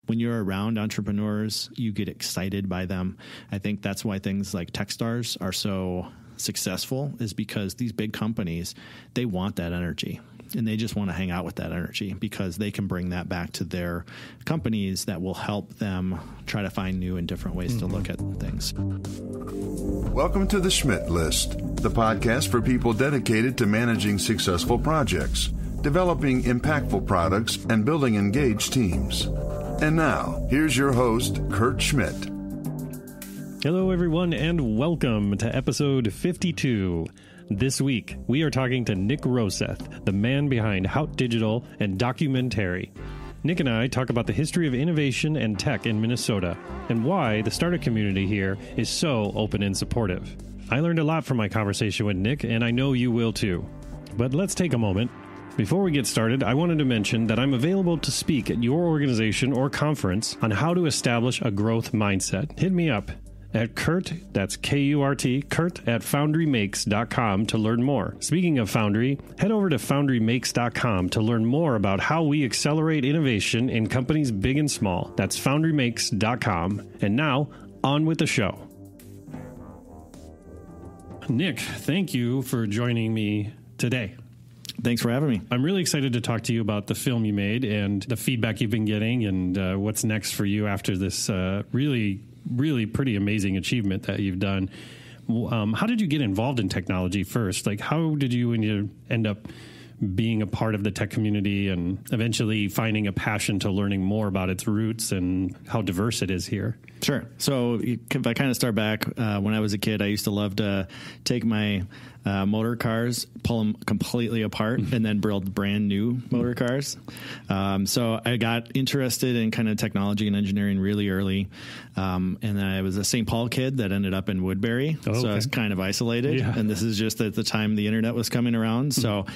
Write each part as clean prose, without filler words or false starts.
when you're around entrepreneurs, you get excited by them. I think that's why things like Techstars are so successful, is because these big companies, they want that energy. And they just want to hang out with that energy because they can bring that back to their companies that will help them try to find new and different ways to look at things. Welcome to the Schmidt List, the podcast for people dedicated to managing successful projects, developing impactful products, and building engaged teams. And now, here's your host, Kurt Schmidt. Hello, everyone, and welcome to episode 52. This week, we are talking to Nick Roseth, the man behind HOUT Digital and DocuMNtary. Nick and I talk about the history of innovation and tech in Minnesota and why the startup community here is so open and supportive. I learned a lot from my conversation with Nick, and I know you will too. But let's take a moment. Before we get started, I wanted to mention that I'm available to speak at your organization or conference on how to establish a growth mindset. Hit me up at Kurt, that's K-U-R-T, Kurt at FoundryMakes.com to learn more. Speaking of Foundry, head over to FoundryMakes.com to learn more about how we accelerate innovation in companies big and small. That's FoundryMakes.com. And now, on with the show. Nick, thank you for joining me today. Thanks for having me. I'm really excited to talk to you about the film you made and the feedback you've been getting and what's next for you after this really pretty amazing achievement that you've done. How did you get involved in technology first? Like, how did you end up being a part of the tech community and eventually finding a passion to learning more about its roots and how diverse it is here? Sure. So if I kind of start back, when I was a kid, I used to love to take my motor cars, pull them completely apart, and then build brand new motor cars. So I got interested in kind of technology and engineering really early. And then I was a St. Paul kid that ended up in Woodbury. Oh, okay. So I was kind of isolated. Yeah. And this is just at the time the internet was coming around. So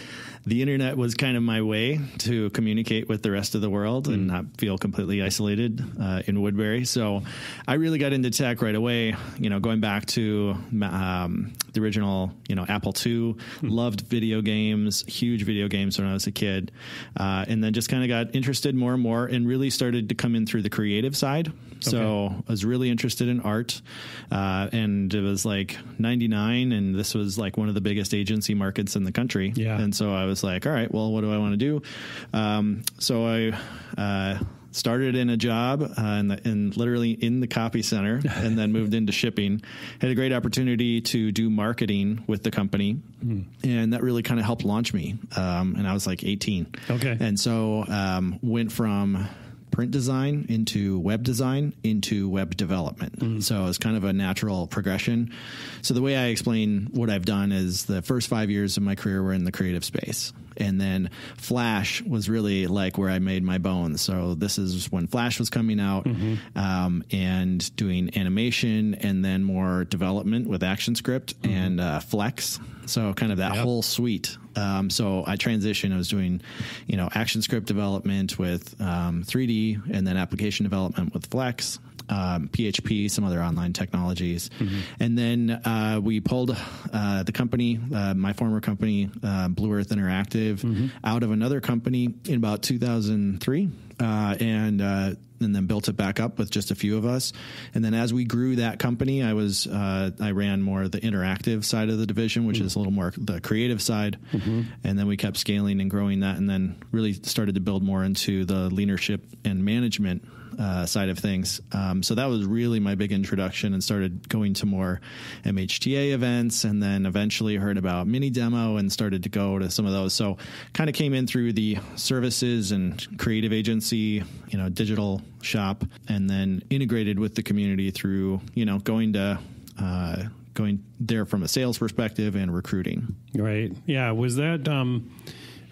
the internet was kind of my way to communicate with the rest of the world and not feel completely isolated in Woodbury. So I really got into tech right away, going back to the original, Apple II, loved video games, huge video games when I was a kid. And then just kind of got interested more and more and really started to come in through the creative side. So I was really interested in art. And it was like 99, and this was like one of the biggest agency markets in the country. Yeah. And so I was like, all right, well, what do I want to do? So I started in a job and literally in the copy center and then moved into shipping. Had a great opportunity to do marketing with the company. And that really kind of helped launch me. And I was like 18. Okay. And so went from print design into web design into web development. So it's kind of a natural progression. So the way I explain what I've done is the first 5 years of my career were in the creative space. And then Flash was really like where I made my bones. So this is when Flash was coming out and doing animation and then more development with ActionScript and Flex. So kind of that whole suite. So I transitioned. I was doing, ActionScript development with 3D and then application development with Flex, PHP, some other online technologies. And then we pulled the company, my former company, Blue Earth Interactive, out of another company in about 2003. And then built it back up with just a few of us. And then as we grew that company, I ran more the interactive side of the division, which is a little more the creative side. And then we kept scaling and growing that, and then really started to build more into the leadership and management side of things. So that was really my big introduction, and started going to more MHTA events, and then eventually heard about Mini Demo and started to go to some of those. So kind of came in through the services and creative agency, digital shop, and then integrated with the community through, going there from a sales perspective and recruiting. Right. Yeah. Was that,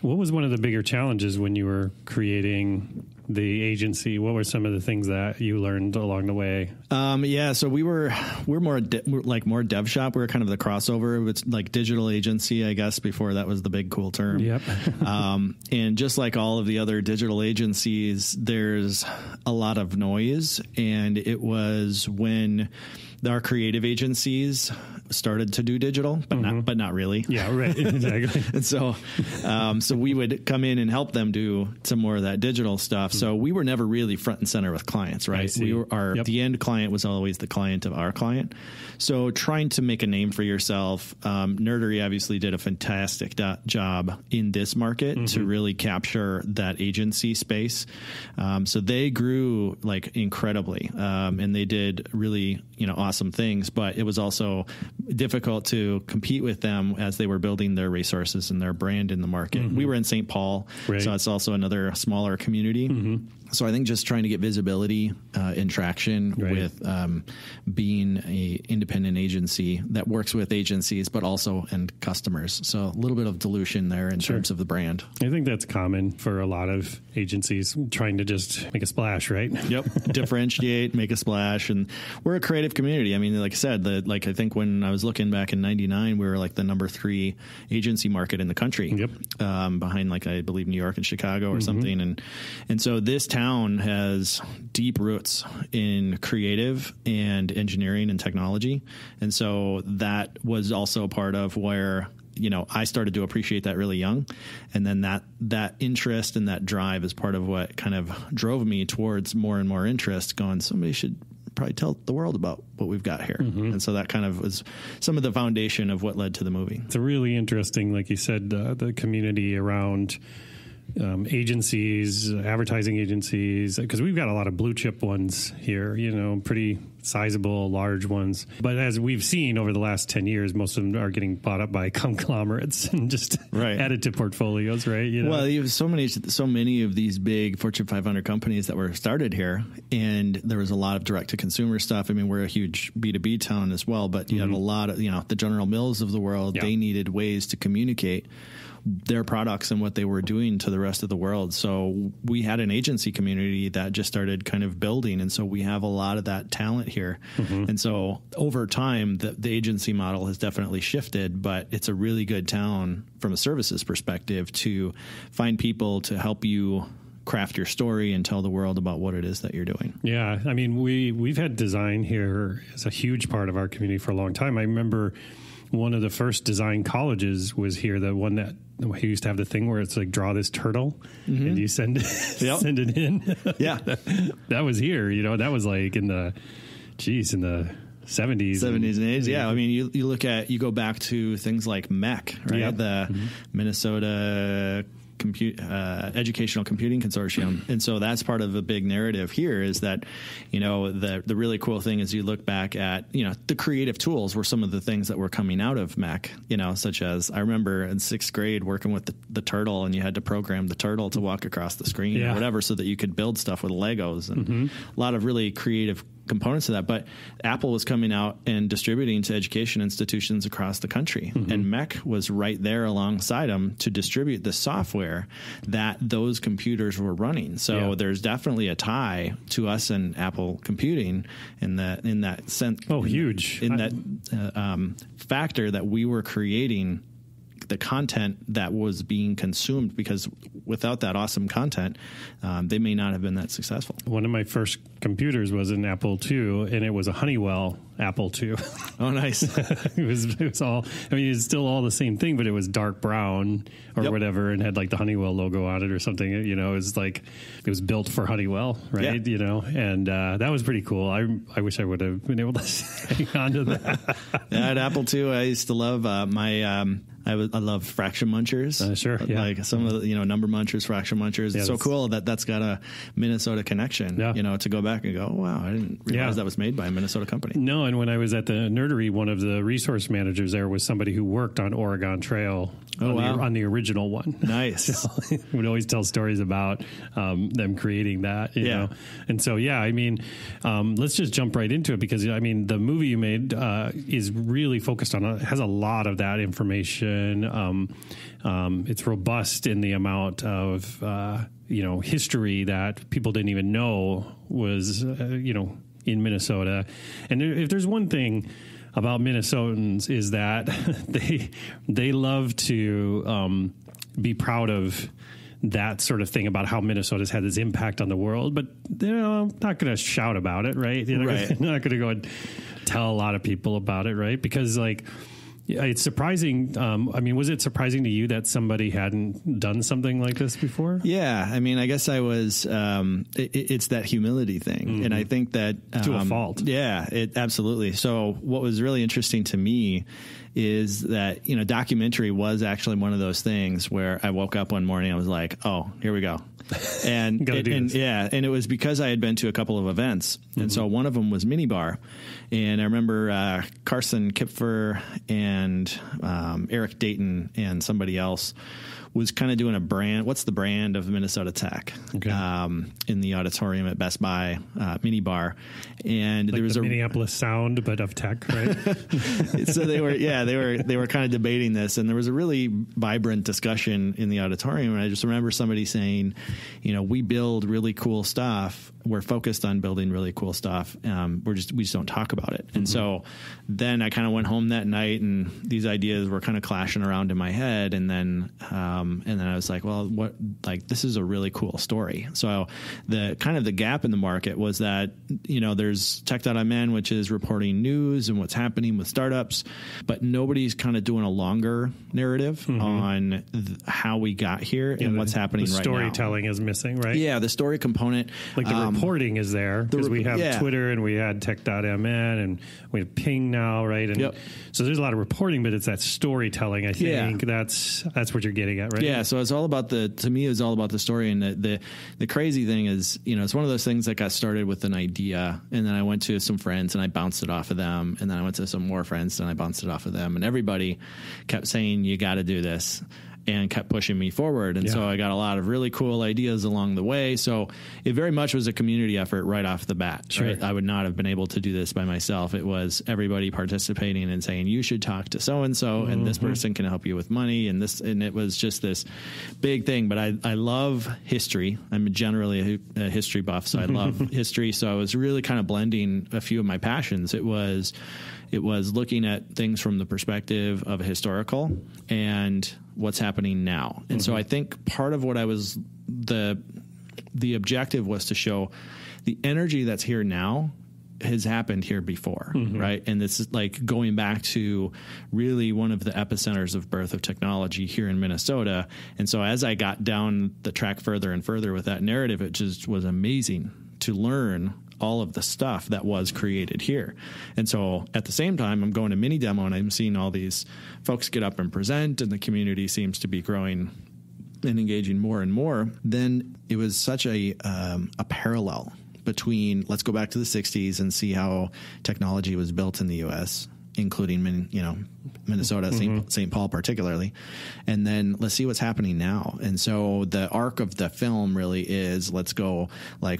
what was one of the bigger challenges when you were creating the agency? What were some of the things that you learned along the way? So we're more more dev shop. We were kind of the crossover. It's like digital agency, I guess, before that was the big cool term. Yep. And just like all of the other digital agencies, there's a lot of noise. And it was when our creative agencies started to do digital, but not really. Yeah, right. Exactly. And so we would come in and help them do some more of that digital stuff. So we were never really front and center with clients, right? The end client was always the client of our client. So trying to make a name for yourself, Nerdery obviously did a fantastic job in this market to really capture that agency space. So they grew like incredibly, and they did really, awesome things, but it was also difficult to compete with them as they were building their resources and their brand in the market. We were in St. Paul, so it's also another smaller community. So I think just trying to get visibility and traction with being a independent agency that works with agencies, but also and customers. So a little bit of dilution there in terms of the brand. I think that's common for a lot of agencies trying to just make a splash, right? Yep. Differentiate, make a splash. And we're a creative community. I mean, like I said, I think when I was looking back in 99, we were like the number 3 agency market in the country, behind I believe New York and Chicago or something. And so this town has deep roots in creative and engineering and technology. And so that was also part of where, I started to appreciate that really young. And then that interest and that drive is part of what kind of drove me towards more and more interest going, somebody should probably tell the world about what we've got here. And so that kind of was some of the foundation of what led to the movie. It's a really interesting, like you said, the community around agencies, advertising agencies, because we've got a lot of blue chip ones here, pretty sizable, large ones. But as we've seen over the last 10 years, most of them are getting bought up by conglomerates and just added to portfolios, right? Well, you have so many of these big Fortune 500 companies that were started here, and there was a lot of direct to consumer stuff. I mean, we're a huge B2B town as well, but you have a lot of, the General Mills of the world, they needed ways to communicate their products and what they were doing to the rest of the world. So we had an agency community that just started kind of building. And so we have a lot of that talent here. And so over time, the agency model has definitely shifted, but it's a really good town from a services perspective to find people to help you craft your story and tell the world about what it is that you're doing. Yeah. I mean, we've had design here as a huge part of our community for a long time. I remember one of the first design colleges was here, the one that we used to have the thing where it's like, draw this turtle and you send send it in. Yeah. That was here, that was like in the 70s and 80s. Yeah. I mean, you go back to things like MEC, right? The Minnesota Educational Computing Consortium. And so that's part of the big narrative here is that, the really cool thing is you look back at, the creative tools were some of the things that were coming out of MEC, such as I remember in 6th grade working with the turtle, and you had to program the turtle to walk across the screen or whatever so that you could build stuff with Legos and a lot of really creative components of that. But Apple was coming out and distributing to education institutions across the country. And MEC was right there alongside them to distribute the software that those computers were running. So there's definitely a tie to us and Apple computing in that sense. Oh, huge. In that factor that we were creating the content that was being consumed, because without that awesome content, they may not have been that successful. One of my first computers was an Apple II, and it was a Honeywell Apple II. Oh, nice. It was all, it's still all the same thing, but it was dark brown or whatever, and had like the Honeywell logo on it or something. It was like, it was built for Honeywell, right? And that was pretty cool. I wish I would have been able to hang on to that. At Apple II, I used to love I love fraction munchers. Sure, yeah. Like some of the, number munchers, fraction munchers. It's so cool that that's got a Minnesota connection, to go back and go, oh, wow, I didn't realize that was made by a Minnesota company. No, and when I was at the Nerdery, one of the resource managers there was somebody who worked on Oregon Trail on the original one. Nice. So would always tell stories about them creating that, you know. And so, let's just jump right into it because, the movie you made is really focused on, has a lot of that information. It's robust in the amount of, history that people didn't even know was, in Minnesota. And if there's one thing about Minnesotans is that they love to be proud of that sort of thing about how Minnesota's had this impact on the world, but they're not going to shout about it, right? They're not going to go and tell a lot of people about it, right? Because like, it's surprising. I mean, was it surprising to you that somebody hadn't done something like this before? Yeah. I mean, I guess I was, it's that humility thing. Mm-hmm. And I think that to a fault. Yeah, absolutely. So what was really interesting to me is that, documentary was actually one of those things where I woke up one morning, I was like, oh, here we go. And, and it was because I had been to a couple of events. Mm-hmm. And so one of them was Minibar. And I remember Carson Kipfer and Eric Dayton and somebody else was kind of doing a brand. What's the brand of Minnesota Tech? Okay. In the auditorium at Best Buy Minibar, and like there was a Minneapolis sound, but of tech, right? So they were kind of debating this, and there was a really vibrant discussion in the auditorium. And I just remember somebody saying, we build really cool stuff. We're focused on building really cool stuff. We just don't talk about it. And so then I kind of went home that night, and these ideas were kind of clashing around in my head. And then I was like, well, this is a really cool story. So the kind of the gap in the market was that, there's Tech.mn, which is reporting news and what's happening with startups, but nobody's kind of doing a longer narrative on how we got here and what's happening right now. The storytelling is missing, right? Yeah, the story component. Like the reporting is there because we have Twitter and we had Tech.mn and we have Ping now, right? And so there's a lot of reporting, but it's that storytelling. I think that's what you're getting at, right? Yeah. So it's all about to me, it's all about the story. And the crazy thing is, it's one of those things that got started with an idea, and then I went to some friends and I bounced it off of them. And then I went to some more friends and I bounced it off of them. And everybody kept saying, you got to do this, and kept pushing me forward. And so I got a lot of really cool ideas along the way. So it very much was a community effort right off the bat. Sure. Right? I would not have been able to do this by myself. It was everybody participating and saying, you should talk to so-and-so, and this person can help you with money. And it was just this big thing. But I love history. I'm generally a history buff, so I love history. So I was really kind of blending a few of my passions. It was looking at things from the perspective of a historical and what's happening now. And so I think part of what I was, the objective was to show the energy that's here now has happened here before, right? And this is like going back to really one of the epicenters of birth of technology here in Minnesota. And so as I got down the track further and further with that narrative, it just was amazing to learn all of the stuff that was created here. And so at the same time, I'm going to mini demo and I'm seeing all these folks get up and present, and the community seems to be growing and engaging more and more. Then it was such a parallel between, let's go back to the 60s and see how technology was built in the U.S., including, Minnesota, St. Paul particularly. And then let's see what's happening now. And so the arc of the film really is, let's go,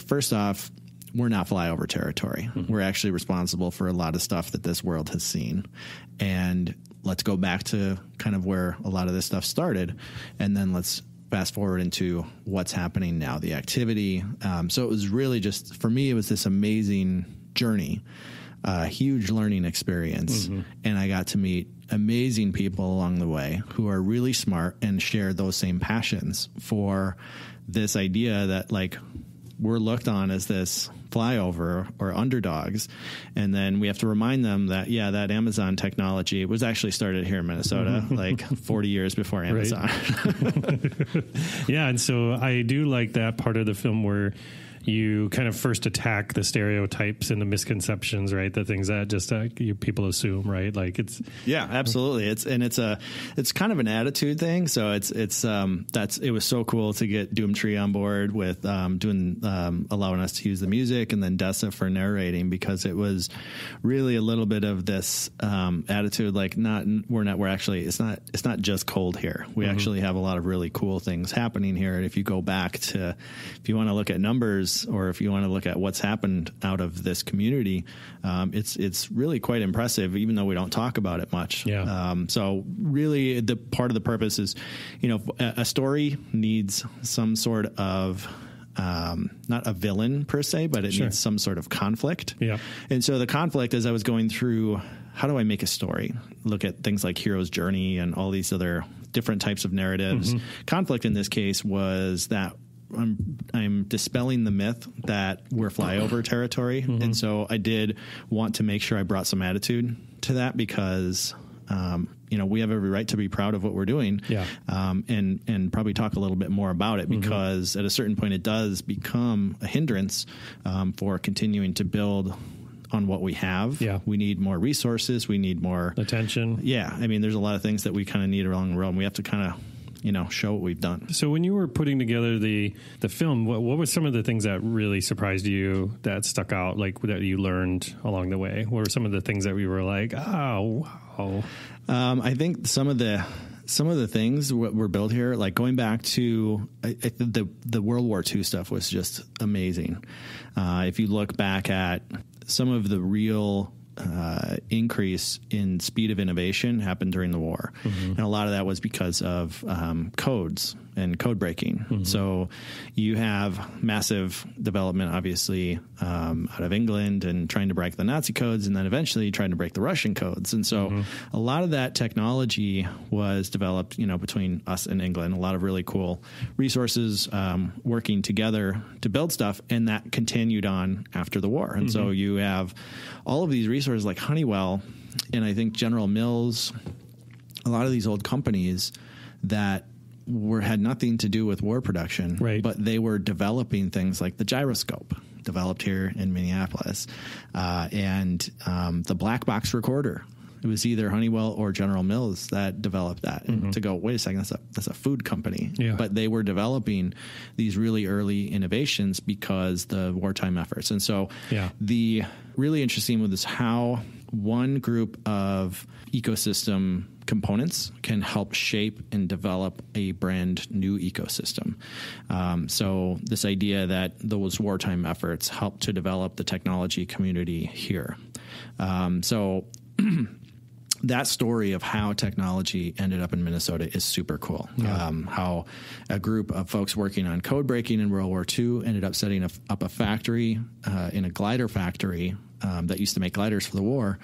first off, we're not flyover territory. We're actually responsible for a lot of stuff that this world has seen. And let's go back to kind of where a lot of this stuff started. And then let's fast forward into what's happening now, the activity. So it was really just, for me, it was this amazing journey, huge learning experience. And I got to meet amazing people along the way who are really smart and share those same passions for this idea that we're looked on as this flyover or underdogs. And then we have to remind them that, that Amazon technology was actually started here in Minnesota, 40 years before Amazon. Yeah. And so I do like that part of the film where you kind of first attack the stereotypes and the misconceptions, right? The things that just people assume, right? Absolutely. It's kind of an attitude thing. So it was so cool to get DocuMNtary on board with allowing us to use the music, and then Dessa for narrating, because it was really a little bit of this attitude, it's not just cold here. We actually have a lot of really cool things happening here. And if you go back to, if you want to look at numbers, or if you want to look at what's happened out of this community, it's really quite impressive, even though we don't talk about it much. Yeah. So really the part of the purpose is, a story needs some sort of, not a villain per se, but it needs some sort of conflict. Yeah. And so the conflict, as I was going through, how do I make a story? Look at things like Hero's Journey and all these other different types of narratives. Conflict in this case was that I'm dispelling the myth that we're flyover territory. Mm-hmm. And so I did want to make sure I brought some attitude to that because, we have every right to be proud of what we're doing, and probably talk a little bit more about it because at a certain point it does become a hindrance for continuing to build on what we have. Yeah. We need more resources. We need more attention. Yeah. I mean, there's a lot of things that we kind of need along the road, and we have to kind of, show what we've done. So when you were putting together the film, what were some of the things that really surprised you, that stuck out, like that you learned along the way? What were some of the things that we were like, oh, wow? I think some of the things were built here, like going back to the World War II stuff was just amazing. If you look back at some of the real increase in speed of innovation happened during the war. Mm-hmm. And a lot of that was because of codes and code breaking. Mm-hmm. So you have massive development, obviously, out of England and trying to break the Nazi codes, and then eventually trying to break the Russian codes. And so a lot of that technology was developed, between us and England, a lot of really cool resources working together to build stuff. And that continued on after the war. And so you have all of these resources like Honeywell, and I think General Mills, a lot of these old companies that had nothing to do with war production, right, but they were developing things like the gyroscope, developed here in Minneapolis, and the black box recorder. It was either Honeywell or General Mills that developed that. And to go, wait a second, that's a food company. Yeah. But they were developing these really early innovations because the wartime efforts. And so the really interesting with this how one group of ecosystem components can help shape and develop a brand new ecosystem. So this idea that those wartime efforts help to develop the technology community here. That story of how technology ended up in Minnesota is super cool. Yeah. How a group of folks working on code breaking in World War II ended up setting up a factory in a glider factory that used to make gliders for the war,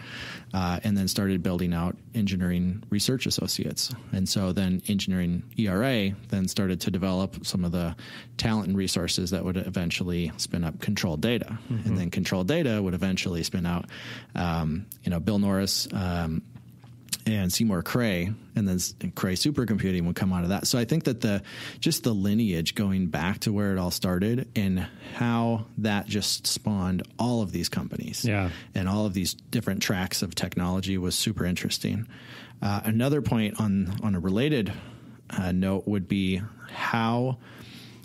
and then started building out engineering research associates. And so then engineering ERA then started to develop some of the talent and resources that would eventually spin up Control Data. And then Control Data would eventually spin out, Bill Norris, and Seymour Cray, and then Cray Supercomputing would come out of that. So I think that the lineage going back to where it all started and how that just spawned all of these companies and all of these different tracks of technology was super interesting. Another point on a related note would be how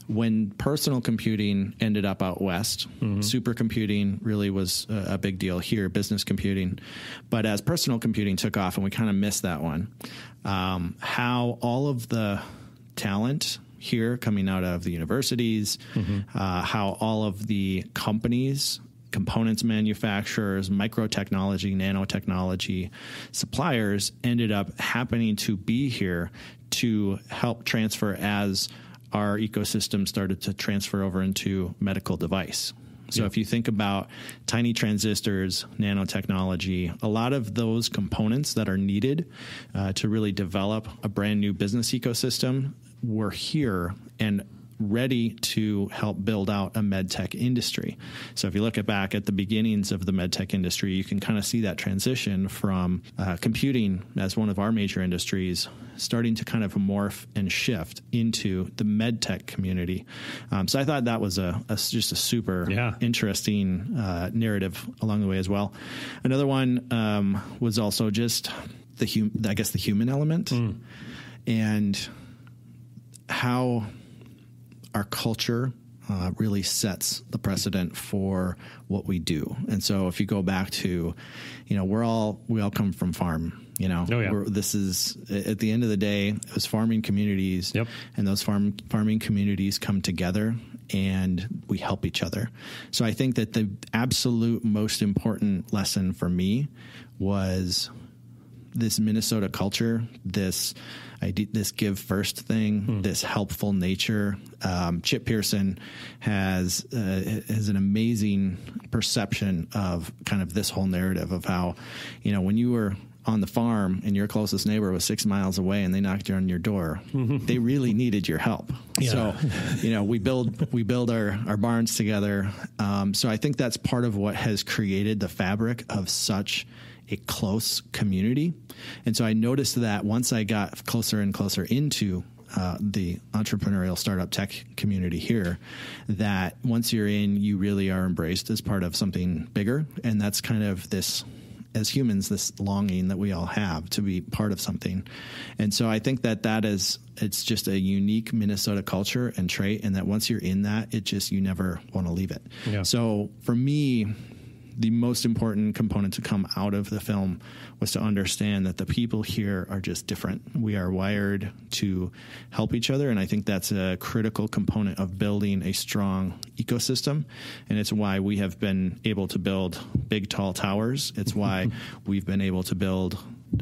when personal computing ended up out west, supercomputing really was a big deal here, business computing. But as personal computing took off, and we kind of missed that one, how all of the talent here coming out of the universities, how all of the companies, components manufacturers, microtechnology, nanotechnology suppliers ended up happening to be here to help transfer as our ecosystem started to transfer over into medical device. So if you think about tiny transistors, nanotechnology, a lot of those components that are needed to really develop a brand new business ecosystem were here and ready to help build out a med tech industry. So if you look back at the beginnings of the med tech industry, you can kind of see that transition from computing as one of our major industries starting to kind of morph and shift into the med tech community. So I thought that was just a super interesting narrative along the way as well. Another one was also just the human element and how our culture really sets the precedent for what we do. And so if you go back to, we all come from farm, this is at the end of the day, it was farming communities and those farming communities come together and we help each other. So I think that the absolute most important lesson for me was this Minnesota culture, this give first thing, this helpful nature. Chip Pearson has an amazing perception of kind of this whole narrative of how, when you were on the farm and your closest neighbor was 6 miles away and they knocked on your door, they really needed your help. Yeah. So, we build our barns together. So I think that's part of what has created the fabric of such a close community. And so I noticed that once I got closer and closer into the entrepreneurial startup tech community here, that once you're in, you really are embraced as part of something bigger. And that's kind of this, as humans, this longing that we all have to be part of something. And so I think it's just a unique Minnesota culture and trait. And that once you're in that, you never want to leave it. Yeah. So for me, the most important component to come out of the film was to understand that the people here are just different. We are wired to help each other, and I think that's a critical component of building a strong ecosystem, and it's why we have been able to build big, tall towers. It's why we've been able to build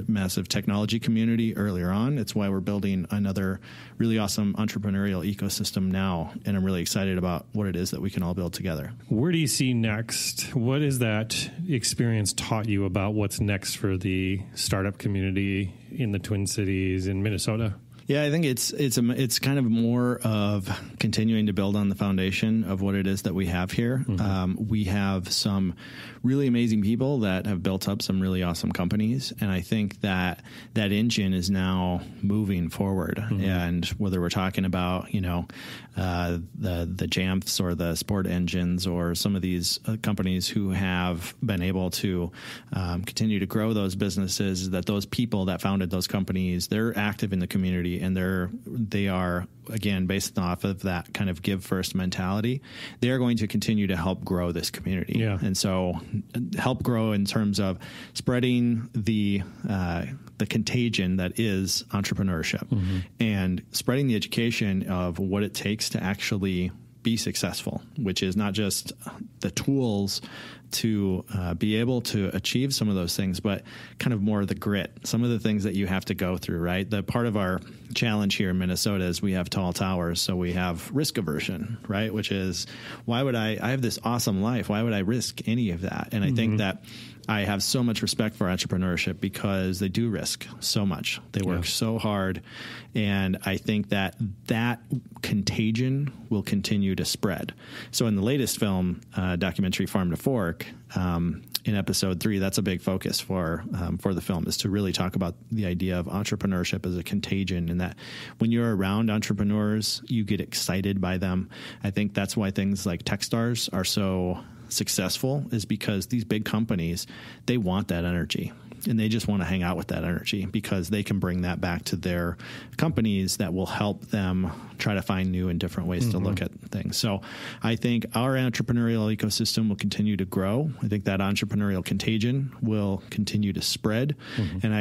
massive technology community earlier on. It's why we're building another really awesome entrepreneurial ecosystem now, and I'm really excited about what it is that we can all build together. Where do you see next? What has that experience taught you about what's next for the startup community in the Twin Cities in Minnesota? Yeah, I think it's kind of more of continuing to build on the foundation of what it is that we have here. We have some really amazing people that have built up some really awesome companies, and I think that engine is now moving forward. And whether we're talking about the Jamfs or the Sport Engines or some of these companies who have been able to continue to grow those businesses, that those people that founded those companies, they're active in the community. And they are, again, based off of that kind of give first mentality, they are going to continue to help grow this community. Yeah. And so help grow in terms of spreading the contagion that is entrepreneurship and spreading the education of what it takes to actually be successful, which is not just the tools to be able to achieve some of those things, but kind of more of the grit, some of the things that you have to go through, right? The part of our challenge here in Minnesota is we have tall towers, so we have risk aversion, right? Which is, why would I have this awesome life. Why would I risk any of that? And I think that I have so much respect for entrepreneurship because they do risk so much. They work so hard. And I think that contagion will continue to spread. So in the latest film, documentary Farm to Fork, in episode 3, that's a big focus for the film, is to really talk about the idea of entrepreneurship as a contagion, and that when you're around entrepreneurs, you get excited by them. I think that's why things like Techstars are so successful, is because these big companies, they want that energy. And they just want to hang out with that energy because they can bring that back to their companies that will help them try to find new and different ways to look at things. So I think our entrepreneurial ecosystem will continue to grow. I think that entrepreneurial contagion will continue to spread. And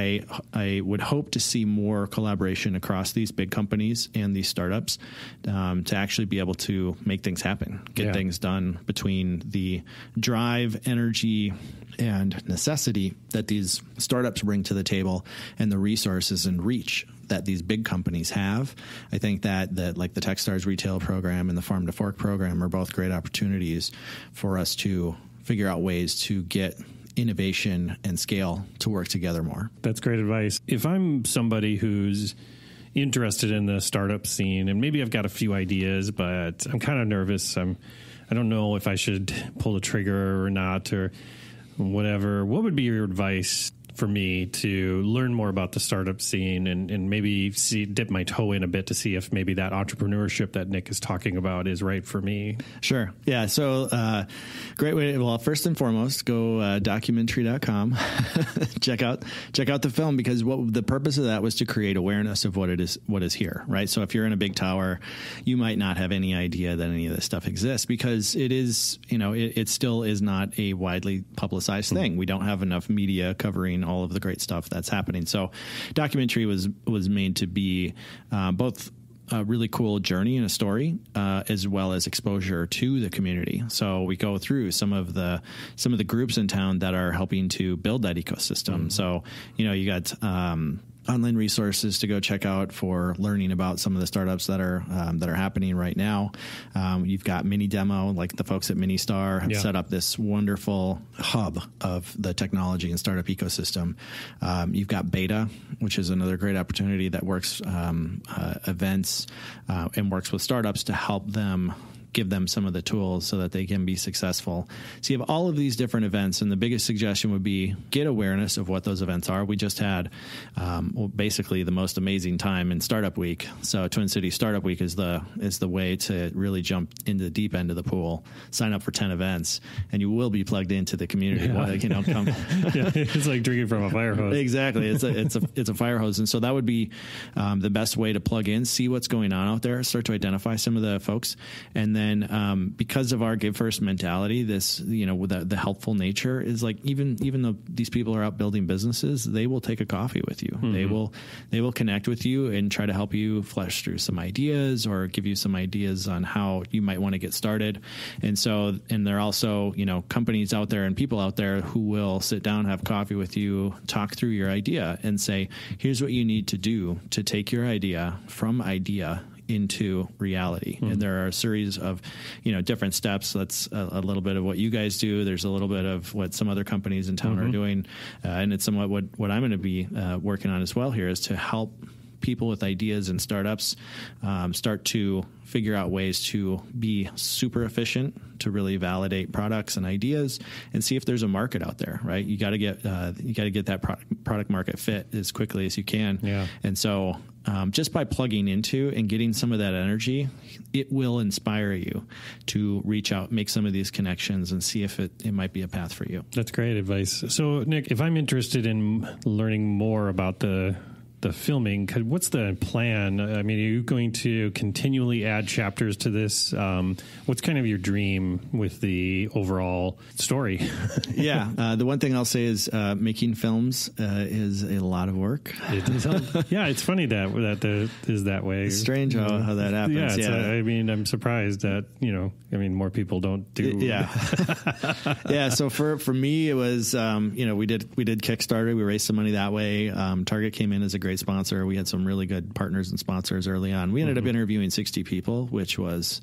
I would hope to see more collaboration across these big companies and these startups to actually be able to make things happen, get things done, between the drive, energy, and necessity that these startups bring to the table and the resources and reach that these big companies have. I think that like the Techstars retail program and the Farm to Fork program are both great opportunities for us to figure out ways to get innovation and scale to work together more. That's great advice. If I'm somebody who's interested in the startup scene, and maybe I've got a few ideas, but I'm kind of nervous, I don't know if I should pull the trigger or not, or whatever, what would be your advice for me to learn more about the startup scene and maybe dip my toe in a bit to see if maybe that entrepreneurship that Nick is talking about is right for me? Sure. Yeah. So great way. Well, first and foremost, go DocuMNtary.com. check out the film, because what the purpose of that was to create awareness of what is here. Right. So if you're in a big tower, you might not have any idea that any of this stuff exists, because it is, it still is not a widely publicized thing. We don't have enough media covering all of the great stuff that's happening. So documentary was made to be both a really cool journey and a story, as well as exposure to the community. So we go through some of the groups in town that are helping to build that ecosystem. So, you got online resources to go check out for learning about some of the startups that are happening right now. You've got Mini Demo, like the folks at MiniStar have set up this wonderful hub of the technology and startup ecosystem. You've got Beta, which is another great opportunity that works events and works with startups to help them give them some of the tools so that they can be successful. So you have all of these different events, and the biggest suggestion would be get awareness of what those events are. We just had basically the most amazing time in Startup Week. So Twin Cities Startup Week is the way to really jump into the deep end of the pool. Sign up for 10 events, and you will be plugged into the community. Yeah. Come. It's like drinking from a fire hose. Exactly, it's a fire hose, and so that would be the best way to plug in, see what's going on out there, start to identify some of the folks, and then because of our give first mentality, this, with the helpful nature is like, even though these people are out building businesses, they will take a coffee with you. Mm-hmm. They will connect with you and try to help you flesh through some ideas or give you some ideas on how you might want to get started. And there are also, companies out there and people out there who will sit down, have coffee with you, talk through your idea and say, here's what you need to do to take your idea from idea into reality. Mm-hmm. And there are a series of, different steps. That's a little bit of what you guys do. There's a little bit of what some other companies in town are doing. And it's somewhat what I'm going to be working on as well here is to help people with ideas and startups start to figure out ways to be super efficient, to really validate products and ideas and see if there's a market out there, right? You got to get that product market fit as quickly as you can. Yeah. And so just by plugging into and getting some of that energy, it will inspire you to reach out, make some of these connections and see if it might be a path for you. That's great advice. So Nick, if I'm interested in learning more about the filming, what's the plan? I mean, are you going to continually add chapters to this? What's kind of your dream with the overall story? Yeah. The one thing I'll say is making films is a lot of work. Yeah, it's funny that is that way. It's strange how that happens. Yeah, I mean, I'm surprised that, more people don't do. Yeah. Yeah. So for me, it was, we did Kickstarter. We raised some money that way. Target came in as a great sponsor. We had some really good partners and sponsors early on. We ended up interviewing 60 people, which was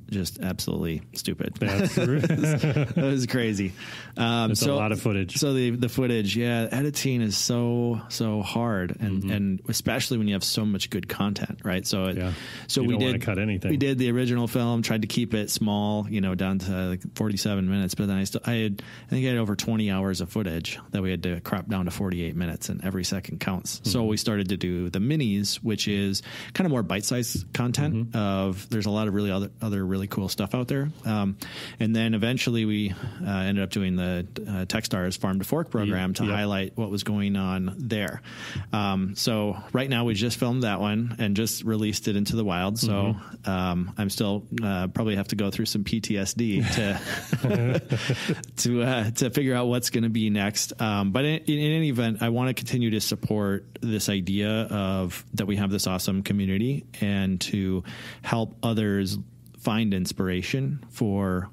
just absolutely stupid. That was crazy. It's a lot of footage. So the footage, editing is so hard, and especially when you have so much good content, right? So we don't want to cut anything. We did the original film, tried to keep it small, down to like 47 minutes, but then I think I had over 20 hours of footage that we had to crop down to 48 minutes, and every second counts. So we started to do the minis, which is kind of more bite-sized content. There's a lot of other really cool stuff out there. And then eventually we ended up doing the Techstars Farm to Fork program to highlight what was going on there. So right now we just filmed that one and just released it into the wild. So I'm still probably have to go through some PTSD to figure out what's going to be next. But in any event, I want to continue to support this idea of that we have this awesome community and to help others find inspiration for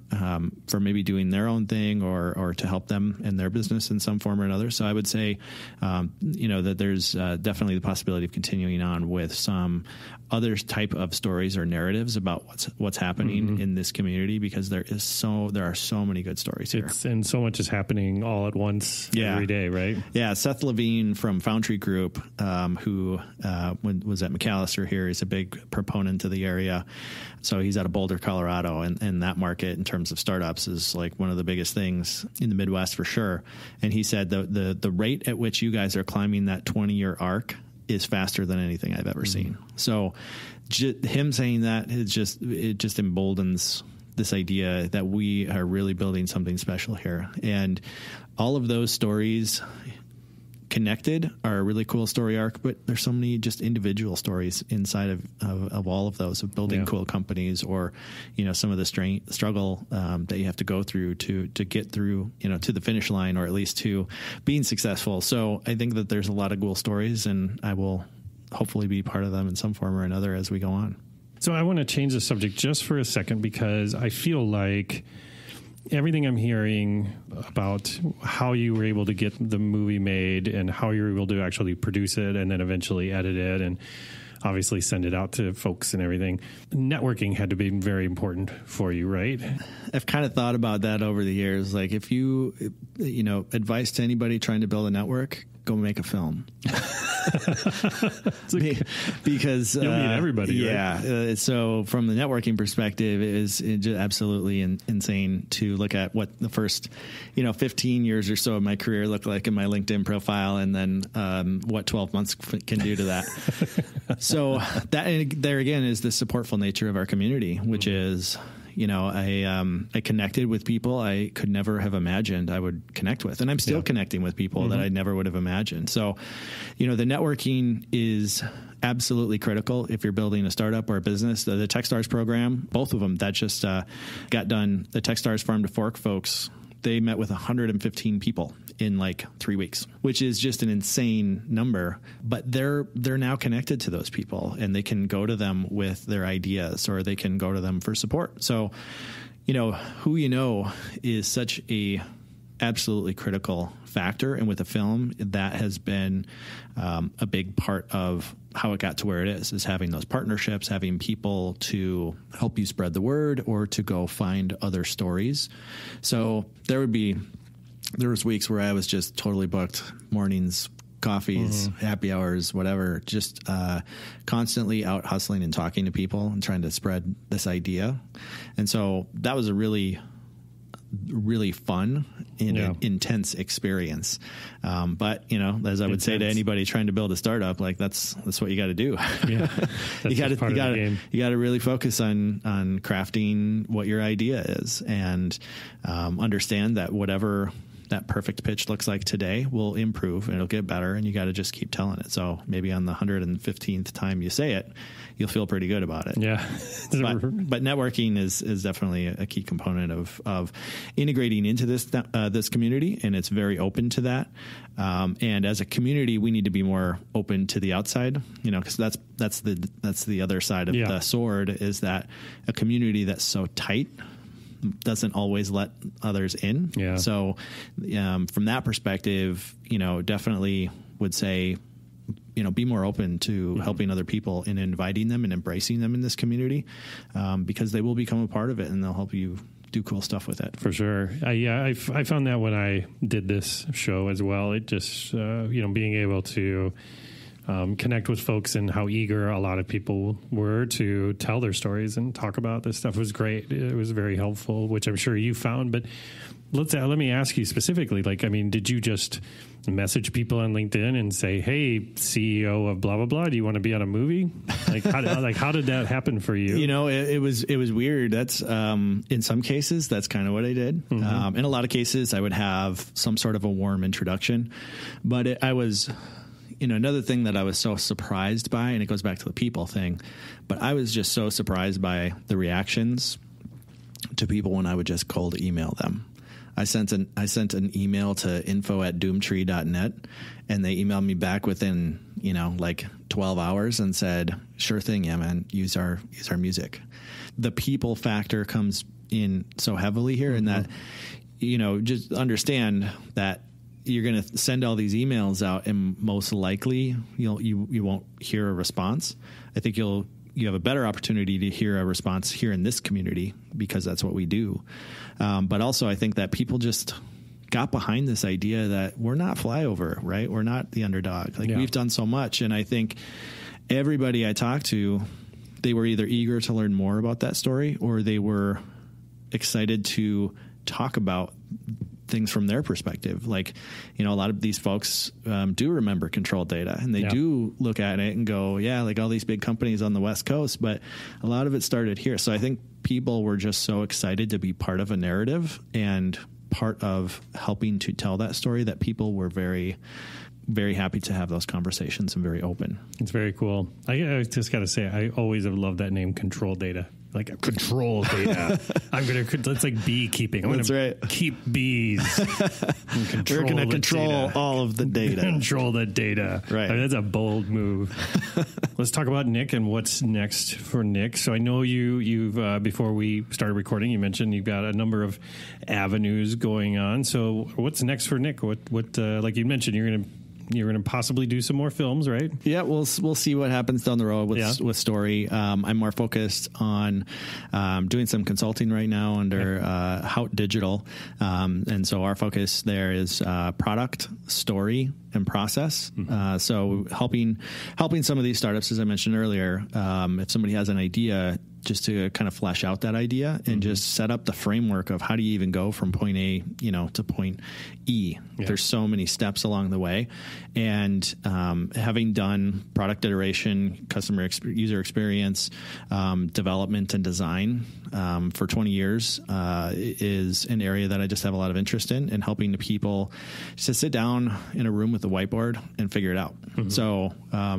maybe doing their own thing or to help them in their business in some form or another. So I would say, that there's definitely the possibility of continuing on with some other type of stories or narratives about what's happening in this community, because there are so many good stories here. And so much is happening all at once every day, right? Yeah. Seth Levine from Foundry Group, who was at McAllister here, is a big proponent of the area. So he's out of Boulder, Colorado, and that market in terms of startups is like one of the biggest things in the Midwest for sure. And he said the rate at which you guys are climbing that 20-year arc is faster than anything I've ever seen. So him saying that it just emboldens this idea that we are really building something special here. And all of those stories connected are a really cool story arc, but there's so many just individual stories inside of all of those, of building cool companies, or some of the struggle that you have to go through to get through to the finish line, or at least to being successful. So I think that there's a lot of cool stories, and I will hopefully be part of them in some form or another as we go on. So I want to change the subject just for a second, because I feel like everything I'm hearing about how you were able to get the movie made and how you were able to actually produce it and then eventually edit it and obviously send it out to folks and everything. Networking had to be very important for you, right? I've kind of thought about that over the years. Like if you advice to anybody trying to build a network, go make a film. Because you'll meet everybody. Yeah. Right? So from the networking perspective, it is just absolutely insane to look at what the first, 15 years or so of my career looked like in my LinkedIn profile, and then what 12 months can do to that. So that there again is the supportful nature of our community, which is, I connected with people I could never have imagined I would connect with. And I'm still connecting with people that I never would have imagined. So, the networking is absolutely critical if you're building a startup or a business. The Techstars program, both of them, that just got done. The Techstars Farm to Fork folks, they met with 115 people in like 3 weeks, which is just an insane number. But they're now connected to those people, and they can go to them with their ideas, or they can go to them for support. So, who is such a absolutely critical factor. And with a film, that has been a big part of how it got to where it is having those partnerships, having people to help you spread the word or to go find other stories. So there was weeks where I was just totally booked, mornings, coffees, happy hours, whatever, just constantly out hustling and talking to people and trying to spread this idea. And so that was a really fun and intense experience. But as I would say to anybody trying to build a startup, like that's what you got to do. Yeah, you got to really focus on crafting what your idea is, and understand that whatever that perfect pitch looks like today will improve and it'll get better, and you got to just keep telling it. So maybe on the 115th time you say it, you'll feel pretty good about it. Yeah. but networking is definitely a key component of integrating into this community, and it's very open to that. And as a community, we need to be more open to the outside, because that's the other side of the sword, is that a community that's so tight doesn't always let others in. Yeah. So from that perspective, definitely would say, be more open to helping other people and inviting them and embracing them in this community, because they will become a part of it and they'll help you do cool stuff with it. For sure. I found that when I did this show as well, it just, being able to connect with folks and how eager a lot of people were to tell their stories and talk about this stuff was great. It was very helpful, which I'm sure you found. But let me ask you specifically, did you just message people on LinkedIn and say, hey, CEO of blah, blah, blah, do you want to be on a movie? How did that happen for you? It was weird. That's, in some cases, that's kind of what I did. Mm-hmm. In a lot of cases, I would have some sort of a warm introduction, but I was... another thing that I was so surprised by, and it goes back to the people thing, but I was just so surprised by the reactions to people when I would just cold email them. I sent an email to info@doomtree.net, and they emailed me back within, 12 hours and said, sure thing. Yeah, man, use our music. The people factor comes in so heavily here, and that, just understand that you're going to send all these emails out, and most likely you won't hear a response. I think you have a better opportunity to hear a response here in this community, because that's what we do. But also I think that people just got behind this idea that we're not flyover, right? We're not the underdog. We've done so much. And I think everybody I talked to, they were either eager to learn more about that story, or they were excited to talk about things from their perspective. A lot of these folks do remember controlled data, and they do look at it and go, yeah, all these big companies on the West Coast, but a lot of it started here. So I think people were just so excited to be part of a narrative and part of helping to tell that story, that people were very, very happy to have those conversations and very open. It's very cool. I just got to say, I always have loved that name, controlled data. like control data. It's like beekeeping. I'm going to keep bees. We're going to control all of the data. Control the data. Right. I mean, that's a bold move. Let's talk about Nick and what's next for Nick. So I know you've before we started recording, you mentioned you've got a number of avenues going on. So what's next for Nick? What like you mentioned, you're going to possibly do some more films, right? Yeah, we'll see what happens down the road with story. I'm more focused on doing some consulting right now under HOUT Digital, and so our focus there is product, story, and process. So helping some of these startups, as I mentioned earlier, if somebody has an idea, just to kind of flesh out that idea and just set up the framework of how do you even go from point A, to point E. Yeah. There's so many steps along the way. And having done product iteration, customer user experience, development and design for 20 years is an area that I just have a lot of interest in, and helping the people to sit down in a room with a whiteboard and figure it out. So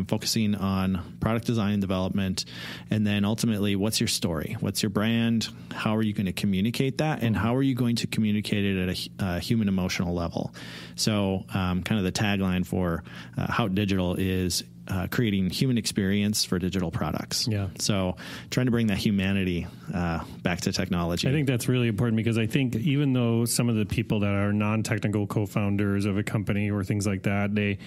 focusing on product design and development, and then ultimately, what's your story? What's your brand? How are you going to communicate that? And how are you going to communicate it at a human emotional level? So kind of the tagline for HOUT Digital is creating human experience for digital products. Yeah. So trying to bring that humanity back to technology. I think that's really important, because I think even though some of the people that are non-technical co-founders of a company or things like that, they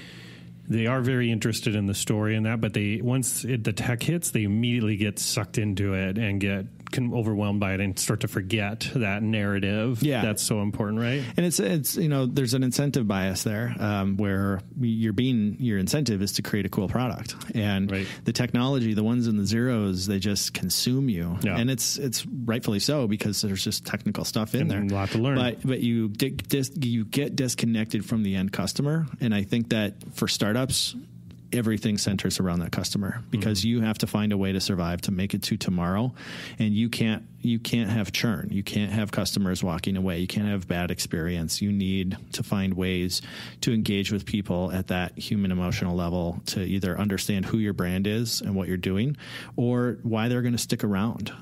are very interested in the story and that, but once the tech hits, they immediately get sucked into it and get overwhelmed by it and start to forget that narrative. Yeah. That's so important, right? And it's there's an incentive bias there where your incentive is to create a cool product, and the technology, the ones and the zeros, they just consume you, and it's rightfully so, because there's just technical stuff in there, a lot to learn. But you get disconnected from the end customer, and I think that for startups, everything centers around that customer, because you have to find a way to survive, to make it to tomorrow, and you can't have churn. You can't have customers walking away. You can't have bad experience. You need to find ways to engage with people at that human emotional level, to either understand who your brand is and what you're doing, or why they're going to stick around.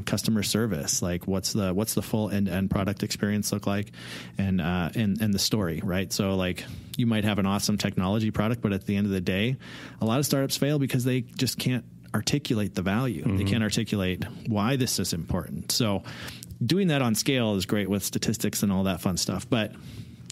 Customer service, like what's the full end-to-end product experience look like, and the story, right? So like you might have an awesome technology product, but at the end of the day, a lot of startups fail because they just can't articulate the value. They can't articulate why this is important. So doing that on scale is great with statistics and all that fun stuff. But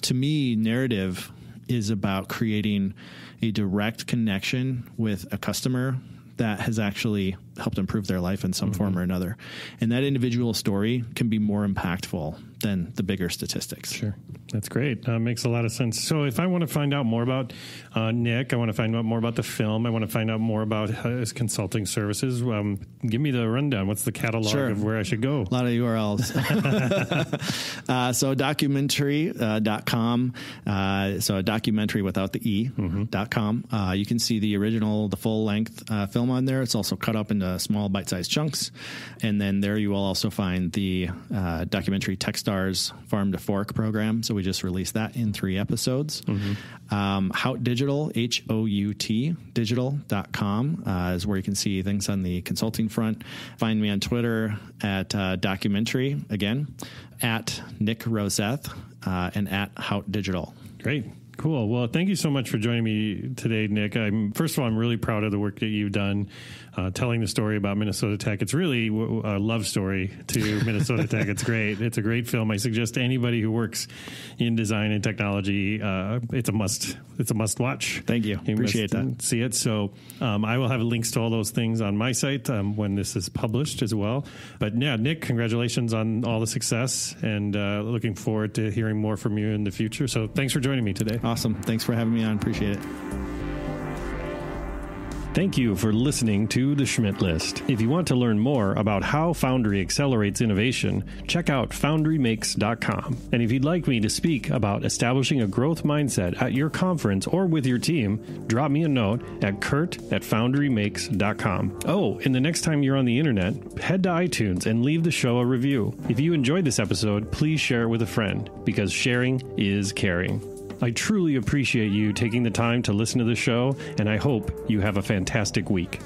to me, narrative is about creating a direct connection with a customer that has actually helped improve their life in some form or another. And that individual story can be more impactful than the bigger statistics. Sure. That's great. Makes a lot of sense. So if I want to find out more about Nick, I want to find out more about the film, I want to find out more about his consulting services, give me the rundown. What's the catalog of where I should go? A lot of URLs. So DocuMNtary.com. So documentary without the E.com. You can see the full length film on there. It's also cut up into small bite-sized chunks. And then there you will also find the documentary Techstars Farm to Fork program. So we just released that in 3 episodes. HOUT Digital, HOUT Digital.com is where you can see things on the consulting front. Find me on Twitter at DocuMNtary, again, at Nick Roseth, and at HOUT Digital. Great. Cool. Well, thank you so much for joining me today, Nick. First of all, I'm really proud of the work that you've done telling the story about Minnesota Tech. It's really a love story to Minnesota Tech. It's great. It's a great film. I suggest to anybody who works in design and technology, it's a must watch. Thank you. Appreciate that. See it. So I will have links to all those things on my site when this is published as well. But yeah, Nick, congratulations on all the success, and looking forward to hearing more from you in the future. So thanks for joining me today. Awesome. Thanks for having me on. Appreciate it. Thank you for listening to The Schmidt List. If you want to learn more about how Foundry accelerates innovation, check out foundrymakes.com. And if you'd like me to speak about establishing a growth mindset at your conference or with your team, drop me a note at kurt@foundrymakes.com. Oh, and the next time you're on the internet, head to iTunes and leave the show a review. If you enjoyed this episode, please share it with a friend, because sharing is caring. I truly appreciate you taking the time to listen to the show, and I hope you have a fantastic week.